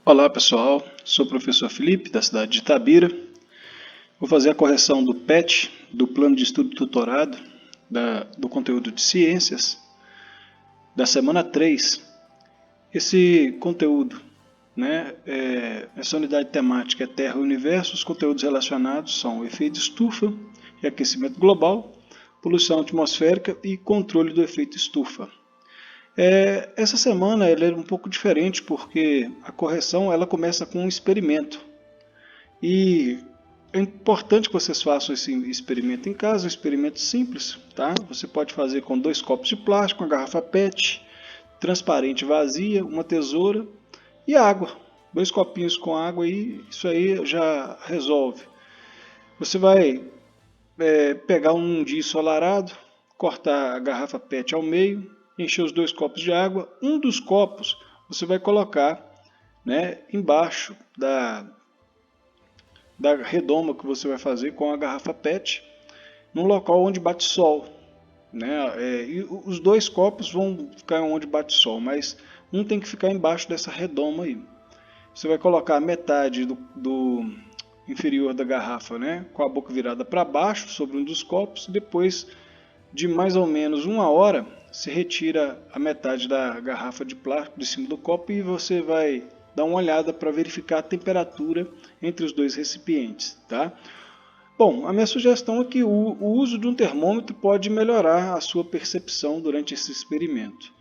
Olá pessoal, sou o professor Felipe da cidade de Itabira. Vou fazer a correção do PET, do Plano de Estudo Tutorado, do conteúdo de Ciências, da semana 3. Esse conteúdo, essa unidade temática é Terra e Universo. Os conteúdos relacionados são o efeito estufa e aquecimento global, poluição atmosférica e controle do efeito estufa. Essa semana ela é um pouco diferente porque a correção ela começa com um experimento. E é importante que vocês façam esse experimento em casa, um experimento simples, tá? Você pode fazer com 2 copos de plástico, uma garrafa PET, transparente vazia, uma tesoura e água. 2 copinhos com água e isso aí já resolve. Você vai pegar um dia ensolarado, cortar a garrafa PET ao meio, encher os 2 copos de água. Um dos copos você vai colocar embaixo da redoma que você vai fazer com a garrafa PET, num local onde bate sol. E os 2 copos vão ficar onde bate sol, mas um tem que ficar embaixo dessa redoma aí. Você vai colocar metade do inferior da garrafa, com a boca virada para baixo sobre um dos copos. Depois de mais ou menos 1 hora, se retira a metade da garrafa de plástico de cima do copo e você vai dar uma olhada para verificar a temperatura entre os 2 recipientes, tá? Bom, a minha sugestão é que o uso de um termômetro pode melhorar a sua percepção durante esse experimento.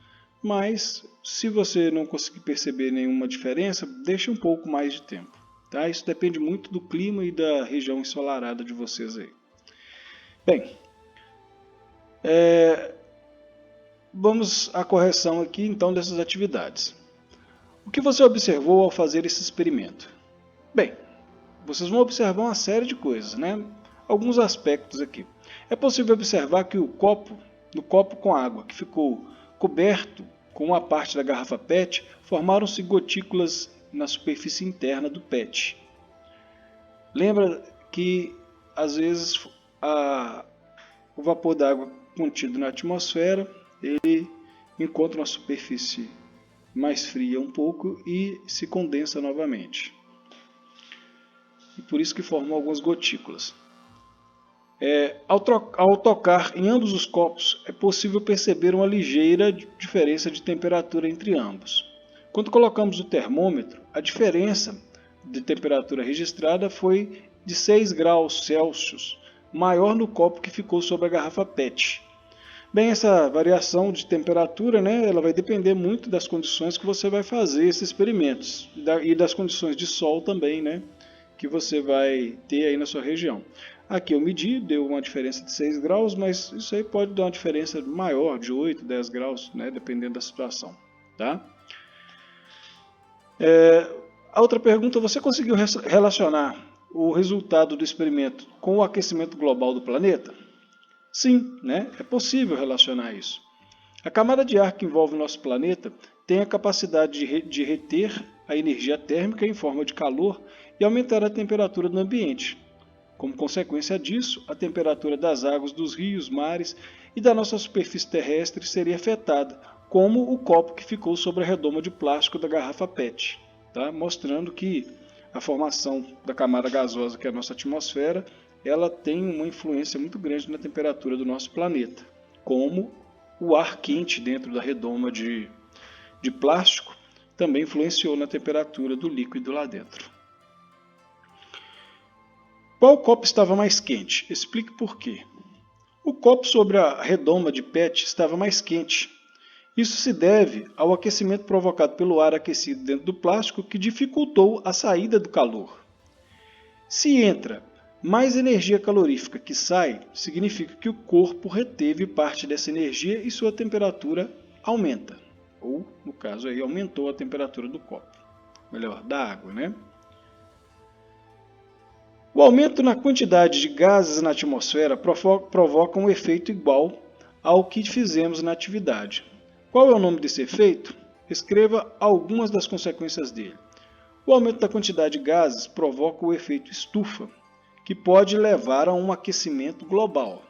Mas, se você não conseguir perceber nenhuma diferença, deixe um pouco mais de tempo. Tá? Isso depende muito do clima e da região ensolarada de vocês aí. Bem, vamos à correção aqui então dessas atividades. O que você observou ao fazer esse experimento? Bem, vocês vão observar uma série de coisas, Alguns aspectos aqui. É possível observar que no copo com água que ficou coberto com uma parte da garrafa PET, formaram-se gotículas na superfície interna do PET. Lembra que às vezes o vapor d'água contido na atmosfera, ele encontra uma superfície mais fria um pouco e se condensa novamente. E por isso que formam algumas gotículas. Ao tocar em ambos os copos, é possível perceber uma ligeira diferença de temperatura entre ambos. Quando colocamos o termômetro, a diferença de temperatura registrada foi de 6 graus Celsius, maior no copo que ficou sobre a garrafa PET. Bem, essa variação de temperatura, ela vai depender muito das condições que você vai fazer esses experimentos e das condições de sol também, que você vai ter aí na sua região. Aqui eu medi, deu uma diferença de 6 graus, mas isso aí pode dar uma diferença maior, de 8, 10 graus, dependendo da situação. Tá? A outra pergunta, você conseguiu relacionar o resultado do experimento com o aquecimento global do planeta? Sim, é possível relacionar isso. A camada de ar que envolve o nosso planeta tem a capacidade de reter a energia térmica em forma de calor e aumentar a temperatura do ambiente. Como consequência disso, a temperatura das águas dos rios, mares e da nossa superfície terrestre seria afetada, como o copo que ficou sobre a redoma de plástico da garrafa PET, tá? Mostrando que a formação da camada gasosa, que é a nossa atmosfera, ela tem uma influência muito grande na temperatura do nosso planeta, como o ar quente dentro da redoma de plástico também influenciou na temperatura do líquido lá dentro. Qual copo estava mais quente? Explique por quê. O copo sobre a redoma de PET estava mais quente. Isso se deve ao aquecimento provocado pelo ar aquecido dentro do plástico que dificultou a saída do calor. Se entra mais energia calorífica que sai, significa que o corpo reteve parte dessa energia e sua temperatura aumenta. Ou, no caso aí, aumentou a temperatura do copo. Melhor, da água, O aumento na quantidade de gases na atmosfera provoca um efeito igual ao que fizemos na atividade. Qual é o nome desse efeito? Escreva algumas das consequências dele. O aumento da quantidade de gases provoca o efeito estufa, que pode levar a um aquecimento global.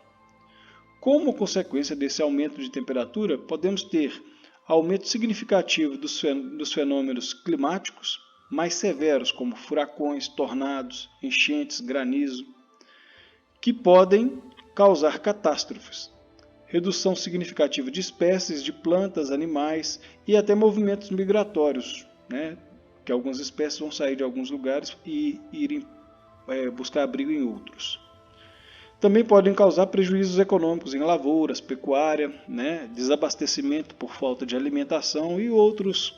Como consequência desse aumento de temperatura, podemos ter aumento significativo dos fenômenos climáticos, mais severos, como furacões, tornados, enchentes, granizo, que podem causar catástrofes. Redução significativa de espécies, de plantas, animais e até movimentos migratórios, né? Que algumas espécies vão sair de alguns lugares e irem buscar abrigo em outros. Também podem causar prejuízos econômicos em lavouras, pecuária, né? Desabastecimento por falta de alimentação e outras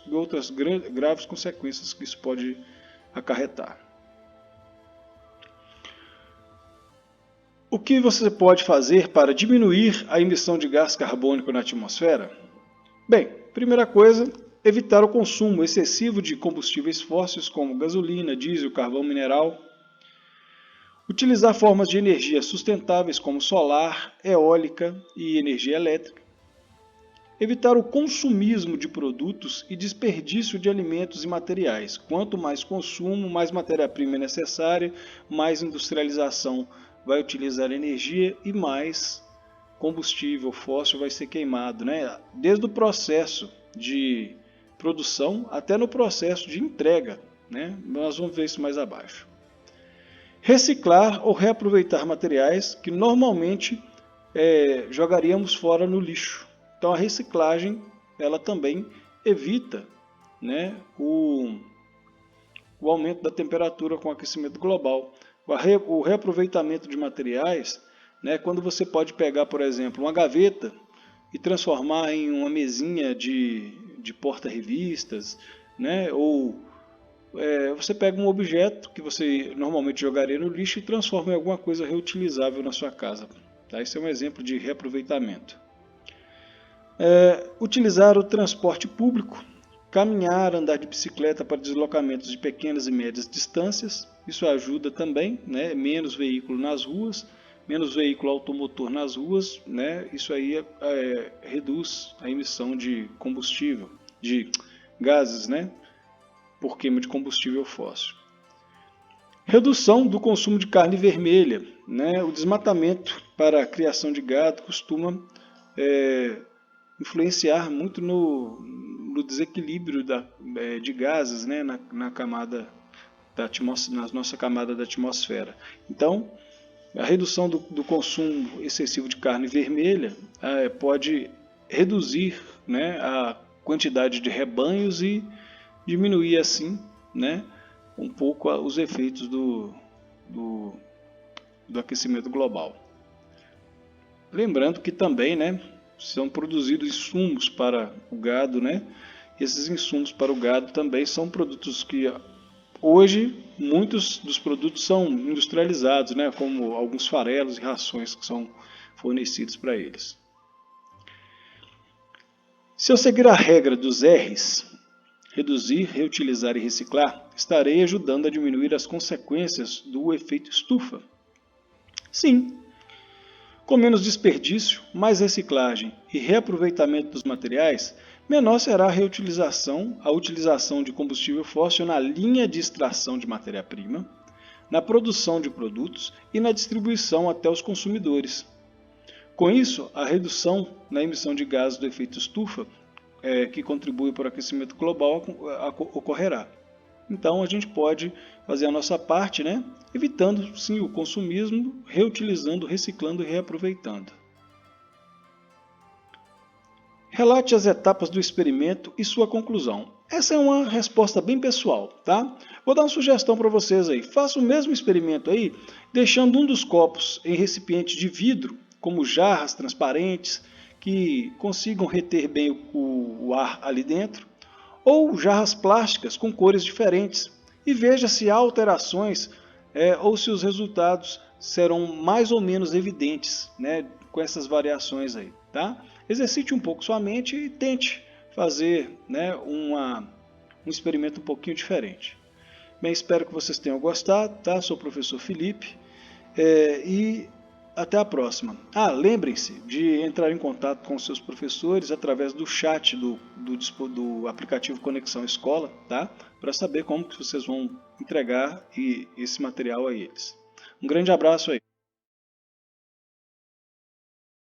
graves consequências que isso pode acarretar. O que você pode fazer para diminuir a emissão de gás carbônico na atmosfera? Bem, primeira coisa, evitar o consumo excessivo de combustíveis fósseis como gasolina, diesel, carvão mineral. Utilizar formas de energia sustentáveis como solar, eólica e energia elétrica. Evitar o consumismo de produtos e desperdício de alimentos e materiais. Quanto mais consumo, mais matéria-prima é necessária, mais industrialização vai utilizar energia e mais combustível fóssil vai ser queimado, né? Desde o processo de produção até no processo de entrega, né? Nós vamos ver isso mais abaixo. Reciclar ou reaproveitar materiais que normalmente jogaríamos fora no lixo. Então a reciclagem ela também evita, né, o aumento da temperatura com o aquecimento global. O reaproveitamento de materiais, né, quando você pode pegar, por exemplo, uma gaveta e transformar em uma mesinha de porta-revistas, né, ou você pega um objeto que você normalmente jogaria no lixo e transforma em alguma coisa reutilizável na sua casa. Tá? Esse é um exemplo de reaproveitamento. Utilizar o transporte público, caminhar, andar de bicicleta para deslocamentos de pequenas e médias distâncias. Isso ajuda também, né? Menos veículo nas ruas, menos veículo automotor nas ruas, né? Isso aí reduz a emissão de combustível, de gases, né? Por queima de combustível fóssil. Redução do consumo de carne vermelha, né? O desmatamento para a criação de gado costuma influenciar muito no desequilíbrio de gases, né, na camada da atmosfera, na nossa camada da atmosfera. Então, a redução do consumo excessivo de carne vermelha pode reduzir, né, a quantidade de rebanhos e diminuir assim, né, um pouco os efeitos do aquecimento global. Lembrando que também, né, são produzidos insumos para o gado, né? Esses insumos para o gado também são produtos que hoje muitos dos produtos são industrializados, né? Como alguns farelos e rações que são fornecidos para eles. Se eu seguir a regra dos R's, reduzir, reutilizar e reciclar, estarei ajudando a diminuir as consequências do efeito estufa. Sim. Com menos desperdício, mais reciclagem e reaproveitamento dos materiais, menor será a utilização de combustível fóssil na linha de extração de matéria-prima, na produção de produtos e na distribuição até os consumidores. Com isso, a redução na emissão de gases do efeito estufa, que contribui para o aquecimento global, ocorrerá. Então a gente pode fazer a nossa parte, né? Evitando sim o consumismo, reutilizando, reciclando e reaproveitando. Relate as etapas do experimento e sua conclusão. Essa é uma resposta bem pessoal, tá? Vou dar uma sugestão para vocês aí. Faça o mesmo experimento aí, deixando um dos copos em recipiente de vidro, como jarras transparentes, que consigam reter bem o ar ali dentro, ou jarras plásticas com cores diferentes e veja se há alterações ou se os resultados serão mais ou menos evidentes, né, com essas variações aí. Tá? Exercite um pouco sua mente e tente fazer, né, um experimento um pouquinho diferente. Bem, espero que vocês tenham gostado. Tá? Sou o professor Felipe e até a próxima. Lembrem-se de entrar em contato com seus professores através do chat do aplicativo Conexão Escola, tá? Para saber como que vocês vão entregar esse material a eles. Um grande abraço aí.